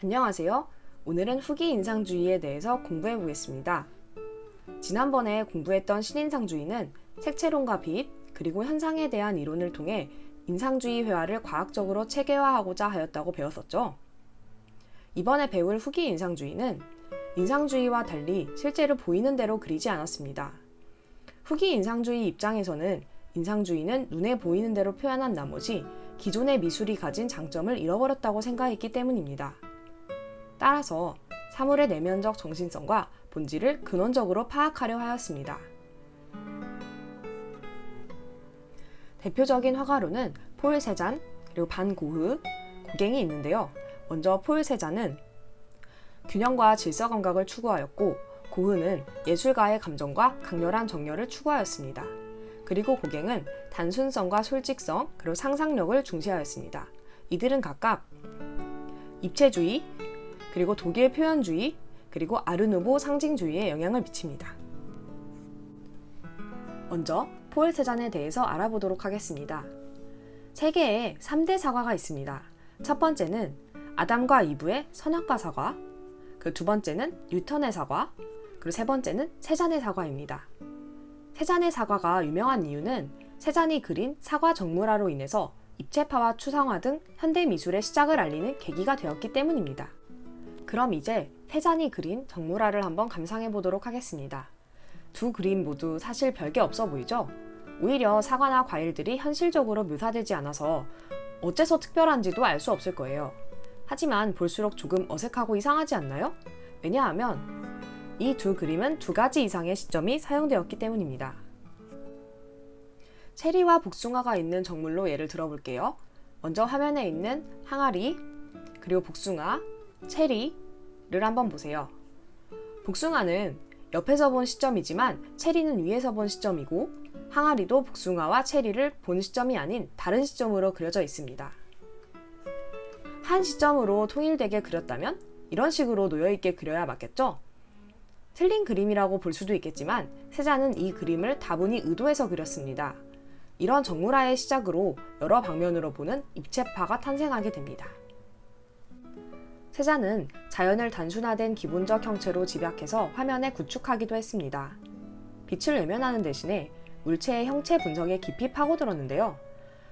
안녕하세요. 오늘은 후기 인상주의에 대해서 공부해 보겠습니다. 지난번에 공부했던 신인상주의는 색채론과 빛, 그리고 현상에 대한 이론을 통해 인상주의 회화를 과학적으로 체계화하고자 하였다고 배웠었죠. 이번에 배울 후기 인상주의는 인상주의와 달리 실제로 보이는 대로 그리지 않았습니다. 후기 인상주의 입장에서는 인상주의는 눈에 보이는 대로 표현한 나머지 기존의 미술이 가진 장점을 잃어버렸다고 생각했기 때문입니다. 따라서 사물의 내면적 정신성과 본질을 근원적으로 파악하려 하였습니다. 대표적인 화가로는 폴 세잔, 그리고 반 고흐, 고갱이 있는데요. 먼저 폴 세잔은 균형과 질서 감각을 추구하였고, 고흐는 예술가의 감정과 강렬한 정열을 추구하였습니다. 그리고 고갱은 단순성과 솔직성, 그리고 상상력을 중시하였습니다. 이들은 각각 입체주의, 그리고 독일 표현주의, 그리고 아르누보 상징주의에 영향을 미칩니다. 먼저 폴 세잔에 대해서 알아보도록 하겠습니다. 세계에 3대 사과가 있습니다. 첫 번째는 아담과 이브의 선악과 사과, 그 두 번째는 뉴턴의 사과, 그리고 세 번째는 세잔의 사과입니다. 세잔의 사과가 유명한 이유는 세잔이 그린 사과 정물화로 인해서 입체파와 추상화 등 현대 미술의 시작을 알리는 계기가 되었기 때문입니다. 그럼 이제 세잔이 그린 정물화를 한번 감상해 보도록 하겠습니다. 두 그림 모두 사실 별게 없어 보이죠? 오히려 사과나 과일들이 현실적으로 묘사되지 않아서 어째서 특별한지도 알 수 없을 거예요. 하지만 볼수록 조금 어색하고 이상하지 않나요? 왜냐하면 이 두 그림은 두 가지 이상의 시점이 사용되었기 때문입니다. 체리와 복숭아가 있는 정물로 예를 들어볼게요. 먼저 화면에 있는 항아리, 그리고 복숭아, 체리를 한번 보세요. 복숭아는 옆에서 본 시점이지만 체리는 위에서 본 시점이고, 항아리도 복숭아와 체리를 본 시점이 아닌 다른 시점으로 그려져 있습니다. 한 시점으로 통일되게 그렸다면 이런 식으로 놓여있게 그려야 맞겠죠? 틀린 그림이라고 볼 수도 있겠지만 세잔은 이 그림을 다분히 의도해서 그렸습니다. 이런 정물화의 시작으로 여러 방면으로 보는 입체파가 탄생하게 됩니다. 세잔은 자연을 단순화된 기본적 형체로 집약해서 화면에 구축하기도 했습니다. 빛을 외면하는 대신에 물체의 형체 분석에 깊이 파고들었는데요.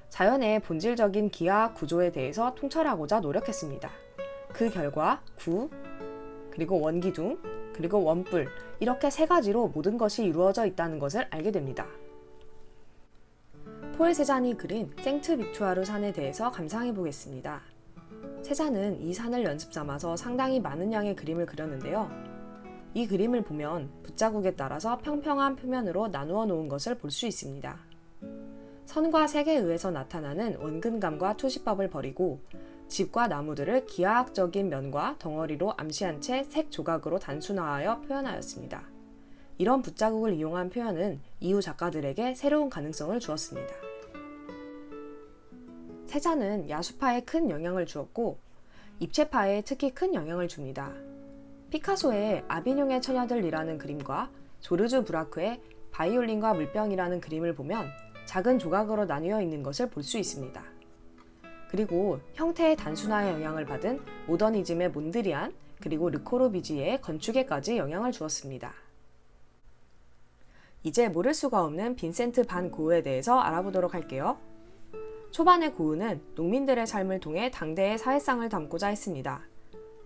자연의 본질적인 기하학 구조에 대해서 통찰하고자 노력했습니다. 그 결과 구, 그리고 원기둥, 그리고 원뿔, 이렇게 세 가지로 모든 것이 이루어져 있다는 것을 알게 됩니다. 폴 세잔이 그린 생트 빅투아르 산에 대해서 감상해 보겠습니다. 세잔은 이 산을 연습 삼아서 상당히 많은 양의 그림을 그렸는데요. 이 그림을 보면 붓자국에 따라서 평평한 표면으로 나누어 놓은 것을 볼 수 있습니다. 선과 색에 의해서 나타나는 원근감과 투시법을 버리고 집과 나무들을 기하학적인 면과 덩어리로 암시한 채 색 조각으로 단순화하여 표현하였습니다. 이런 붓자국을 이용한 표현은 이후 작가들에게 새로운 가능성을 주었습니다. 세잔은 야수파에 큰 영향을 주었고 입체파에 특히 큰 영향을 줍니다. 피카소의 아비뇽의 처녀들이라는 그림과 조르주 브라크의 바이올린과 물병이라는 그림을 보면 작은 조각으로 나뉘어 있는 것을 볼 수 있습니다. 그리고 형태의 단순화에 영향을 받은 모더니즘의 몬드리안, 그리고 르코르비지의 건축에까지 영향을 주었습니다. 이제 모를 수가 없는 빈센트 반 고흐에 대해서 알아보도록 할게요. 초반의 고흐는 농민들의 삶을 통해 당대의 사회상을 담고자 했습니다.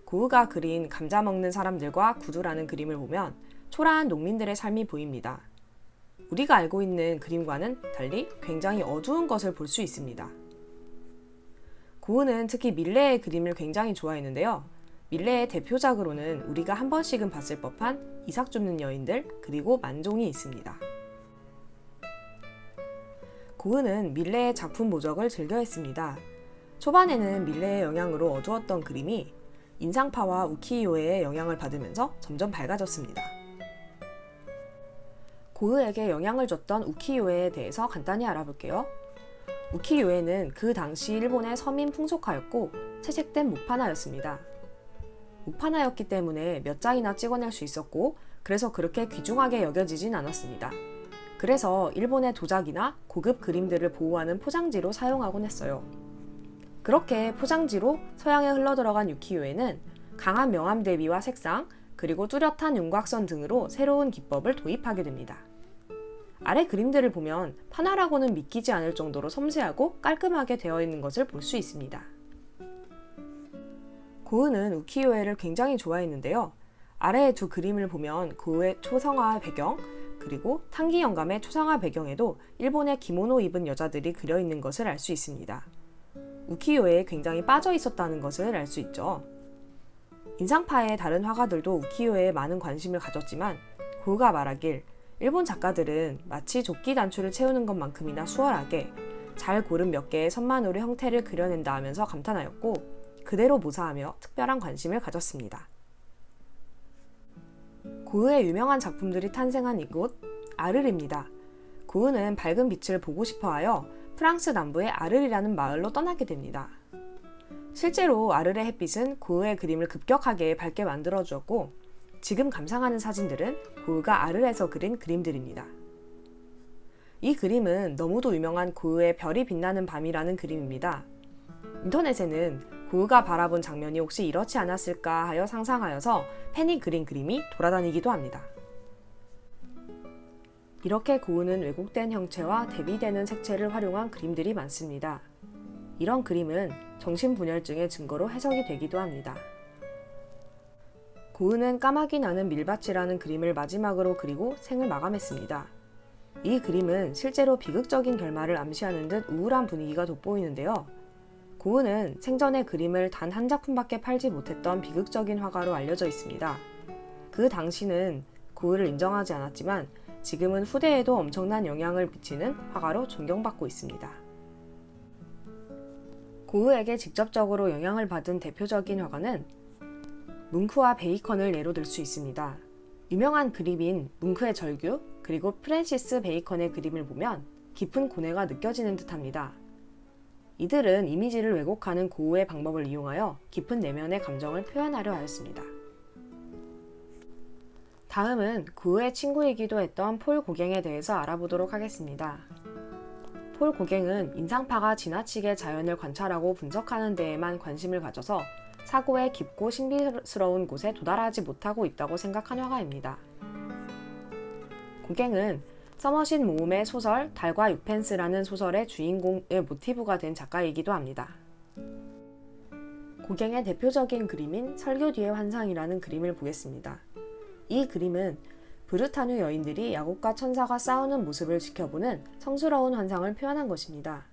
고흐가 그린 감자 먹는 사람들과 구두라는 그림을 보면 초라한 농민들의 삶이 보입니다. 우리가 알고 있는 그림과는 달리 굉장히 어두운 것을 볼 수 있습니다. 고흐는 특히 밀레의 그림을 굉장히 좋아했는데요. 밀레의 대표작으로는 우리가 한 번씩은 봤을 법한 이삭 줍는 여인들, 그리고 만종이 있습니다. 고흐는 밀레의 작품 모적을 즐겨했습니다. 초반에는 밀레의 영향으로 어두웠던 그림이 인상파와 우키요에의 영향을 받으면서 점점 밝아졌습니다. 고흐에게 영향을 줬던 우키요에에 대해서 간단히 알아볼게요. 우키요에는 그 당시 일본의 서민 풍속화였고 채색된木판화였습니다.木판화였기 때문에 몇 장이나 찍어낼 수 있었고 그래서 그렇게 귀중하게 여겨지진 않았습니다. 그래서 일본의 도자기나 고급 그림들을 보호하는 포장지로 사용하곤 했어요. 그렇게 포장지로 서양에 흘러들어간 유키요에는 강한 명암 대비와 색상, 그리고 뚜렷한 윤곽선 등으로 새로운 기법을 도입하게 됩니다. 아래 그림들을 보면 판화라고는 믿기지 않을 정도로 섬세하고 깔끔하게 되어 있는 것을 볼 수 있습니다. 고흐는 우키요에를 굉장히 좋아했는데요. 아래의 두 그림을 보면 고흐의 초상화 배경, 그리고 탄기 영감의 초상화 배경에도 일본의 기모노 입은 여자들이 그려 있는 것을 알 수 있습니다. 우키요에에 굉장히 빠져 있었다는 것을 알 수 있죠. 인상파의 다른 화가들도 우키요에에 많은 관심을 가졌지만 고흐가 말하길 일본 작가들은 마치 조끼 단추를 채우는 것만큼이나 수월하게 잘 고른 몇 개의 선만으로 형태를 그려낸다 하면서 감탄하였고 그대로 모사하며 특별한 관심을 가졌습니다. 고흐의 유명한 작품들이 탄생한 이곳 아르르입니다. 고흐는 밝은 빛을 보고 싶어하여 프랑스 남부의 아르르라는 마을로 떠나게 됩니다. 실제로 아르르의 햇빛은 고흐의 그림을 급격하게 밝게 만들어 주었고 지금 감상하는 사진들은 고흐가 아르르에서 그린 그림들입니다. 이 그림은 너무도 유명한 고흐의 별이 빛나는 밤이라는 그림입니다. 인터넷에는 고흐가 바라본 장면이 혹시 이렇지 않았을까 하여 상상하여서 팬이 그린 그림이 돌아다니기도 합니다. 이렇게 고흐는 왜곡된 형체와 대비되는 색채를 활용한 그림들이 많습니다. 이런 그림은 정신분열증의 증거로 해석이 되기도 합니다. 고흐는 까마귀 나는 밀밭이라는 그림을 마지막으로 그리고 생을 마감했습니다. 이 그림은 실제로 비극적인 결말을 암시하는 듯 우울한 분위기가 돋보이는데요. 고흐는 생전에 그림을 단 한 작품밖에 팔지 못했던 비극적인 화가로 알려져 있습니다. 그 당시는 고흐를 인정하지 않았지만 지금은 후대에도 엄청난 영향을 미치는 화가로 존경받고 있습니다. 고흐에게 직접적으로 영향을 받은 대표적인 화가는 뭉크와 베이컨을 예로 들 수 있습니다. 유명한 그림인 뭉크의 절규 그리고 프랜시스 베이컨의 그림을 보면 깊은 고뇌가 느껴지는 듯합니다. 이들은 이미지를 왜곡하는 고흐의 방법을 이용하여 깊은 내면의 감정을 표현하려 하였습니다. 다음은 고흐의 친구이기도 했던 폴 고갱에 대해서 알아보도록 하겠습니다. 폴 고갱은 인상파가 지나치게 자연을 관찰하고 분석하는 데에만 관심을 가져서 사고의 깊고 신비스러운 곳에 도달하지 못하고 있다고 생각한 화가입니다. 고갱은 서머신 모음의 소설 달과 유펜스라는 소설의 주인공의 모티브가 된 작가이기도 합니다. 고갱의 대표적인 그림인 설교 뒤의 환상이라는 그림을 보겠습니다. 이 그림은 브르타뉴 여인들이 야곱과 천사가 싸우는 모습을 지켜보는 성스러운 환상을 표현한 것입니다.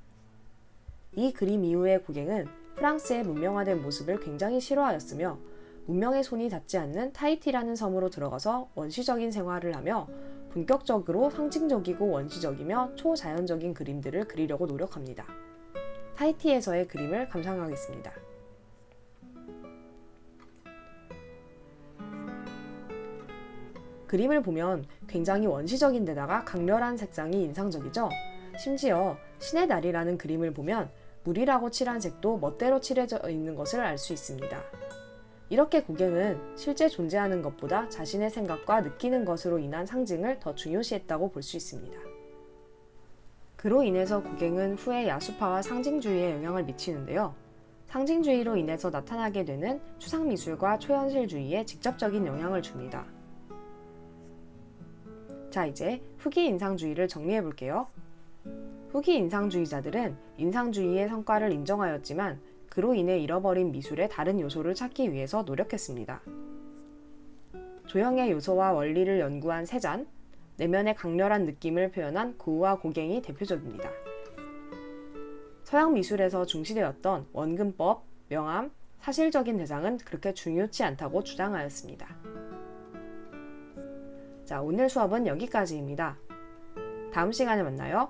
이 그림 이후에 고갱은 프랑스의 문명화된 모습을 굉장히 싫어하였으며 문명의 손이 닿지 않는 타히티라는 섬으로 들어가서 원시적인 생활을 하며 본격적으로 상징적이고 원시적이며 초자연적인 그림들을 그리려고 노력합니다. 타히티에서의 그림을 감상하겠습니다. 그림을 보면 굉장히 원시적인 데다가 강렬한 색상이 인상적이죠? 심지어 신의 달이라는 그림을 보면 물이라고 칠한 색도 멋대로 칠해져 있는 것을 알 수 있습니다. 이렇게 고갱은 실제 존재하는 것보다 자신의 생각과 느끼는 것으로 인한 상징을 더 중요시했다고 볼 수 있습니다. 그로 인해서 고갱은 후에 야수파와 상징주의에 영향을 미치는데요. 상징주의로 인해서 나타나게 되는 추상미술과 초현실주의에 직접적인 영향을 줍니다. 자, 이제 후기 인상주의를 정리해 볼게요. 후기 인상주의자들은 인상주의의 성과를 인정하였지만 그로 인해 잃어버린 미술의 다른 요소를 찾기 위해서 노력했습니다. 조형의 요소와 원리를 연구한 세잔, 내면의 강렬한 느낌을 표현한 고흐와 고갱이 대표적입니다. 서양 미술에서 중시되었던 원근법, 명암, 사실적인 대상은 그렇게 중요치 않다고 주장하였습니다. 자, 오늘 수업은 여기까지입니다. 다음 시간에 만나요.